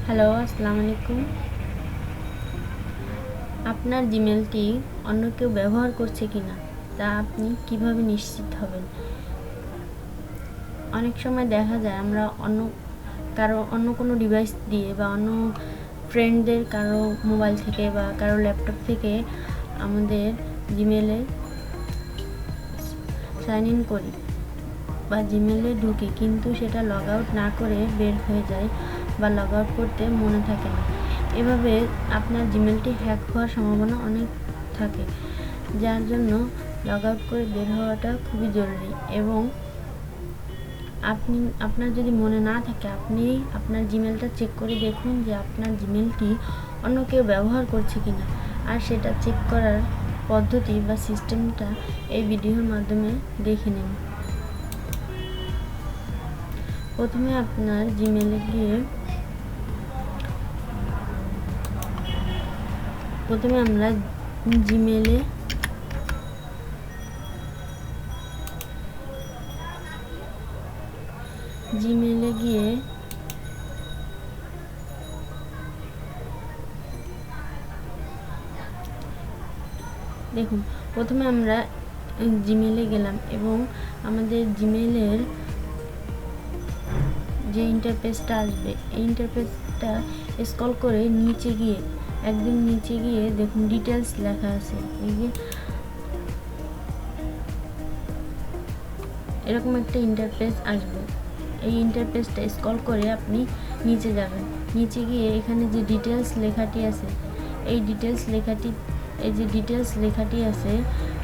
Hello, আসসালামু আলাইকুম। আপনার জিমেলটি অন্য কেউ ব্যবহার করছে কিনা তা আপনি কিভাবে নিশ্চিত হবেন? অনেক সময় দেখা যায় আমরা অন্য কোনো ডিভাইস দিয়ে বা অন্য ফ্রেন্ডদের কারো মোবাইল থেকে বা কারো ল্যাপটপ থেকে আমাদের জিমেলে সাইন ইন করি বা জিমেলে ঢুকি, কিন্তু সেটা লগ আউট না করে বের হয়ে যায় বা লগ আউট করতে মনে থাকে না। এভাবে আপনার জিমেলটি হ্যাক হওয়ার সম্ভাবনা অনেক থাকে, যার জন্য লগ আউট করে বের হওয়াটা খুবই জরুরি। এবং আপনার যদি মনে না থাকে, আপনি আপনার জিমেলটা চেক করে দেখুন যে আপনার জিমেলটি অন্য কেউ ব্যবহার করছে কিনা, আর সেটা চেক করার পদ্ধতি বা সিস্টেমটা এই ভিডিওর মাধ্যমে দেখে নিন। প্রথমে আপনার জিমেলে গিয়ে আমরা জিমেলে গিয়ে দেখুন, প্রথমে আমরা জিমেলে গেলাম এবং আমাদের জিমেলের যে ইন্টারফেসটা আসবে, এই ইন্টারফেসটা স্ক্রল করে একদম নিচে গিয়ে দেখুন ডিটেলস লেখা আছে। এরকম একটা ইন্টারফেস আসবে। এই ইন্টারফেসটা স্ক্রল করে আপনি নিচে যাবেন। নিচে গিয়ে এখানে যে ডিটেলস লেখাটি আছে, এই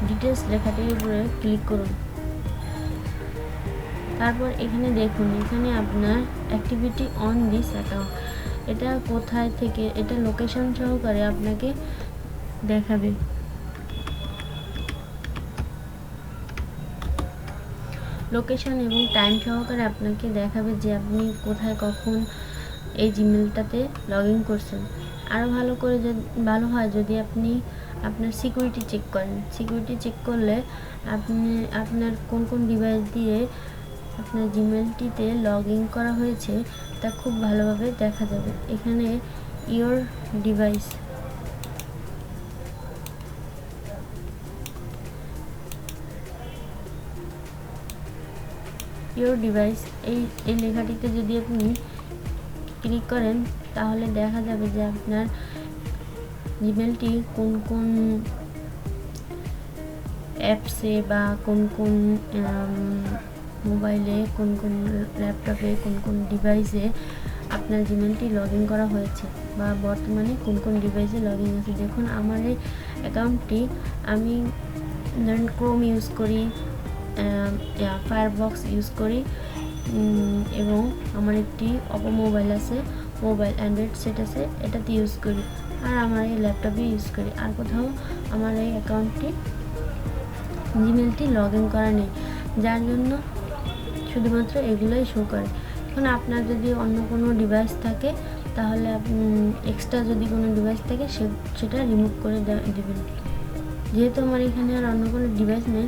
ডিটেলস লেখাটির উপরে ক্লিক করুন। তারপর এখানে দেখুন, এখানে আপনার অ্যাক্টিভিটি অন দিস অ্যাকাউন্ট, এটা কোথায় থেকে, এটা লোকেশন সহকারে আপনাকে দেখাবে। লোকেশন এবং টাইম সহকারে আপনাকে দেখাবে যে আপনি কোথায় কখন এই জিমেলটাতে লগ ইন করছেন। আরও ভালো হয় যদি আপনি আপনার সিকিউরিটি চেক করেন। সিকিউরিটি চেক করলে আপনি আপনার কোন ডিভাইস দিয়ে আপনার জিমেলটিতে লগ ইন করা হয়েছে তা খুব ভালোভাবে দেখা যাবে। এখানে ইওর ডিভাইস এই লেখাটিতে যদি আপনি ক্লিক করেন, তাহলে দেখা যাবে যে আপনার জিমেলটি কোন অ্যাপসে বা কোন মোবাইলে, কোন ল্যাপটপে, কোন ডিভাইসে আপনার জিমেলটি লগ ইন করা হয়েছে বা বর্তমানে কোন ডিভাইসে লগ ইন আছে। দেখুন, আমার এই অ্যাকাউন্টটি আমি ধরুন ক্রোম ইউজ করি, ফায়ারবক্স ইউজ করি, এবং আমার একটি অপো মোবাইল আছে, অ্যান্ড্রয়েড সেট আছে, এটাতে ইউজ করি, আর আমার এই ল্যাপটপে ইউজ করি। আর কোথাও আমার এই জিমেলটি লগ ইন করা নেই, যার জন্য শুধুমাত্র এগুলোই শো করে। এখন আপনার যদি অন্য কোনো ডিভাইস থাকে, তাহলে এক্সট্রা যদি কোনো ডিভাইস থাকে সেটা রিমুভ করে দেবেন। যেহেতু আমার এখানে আর অন্য কোনো ডিভাইস নেই,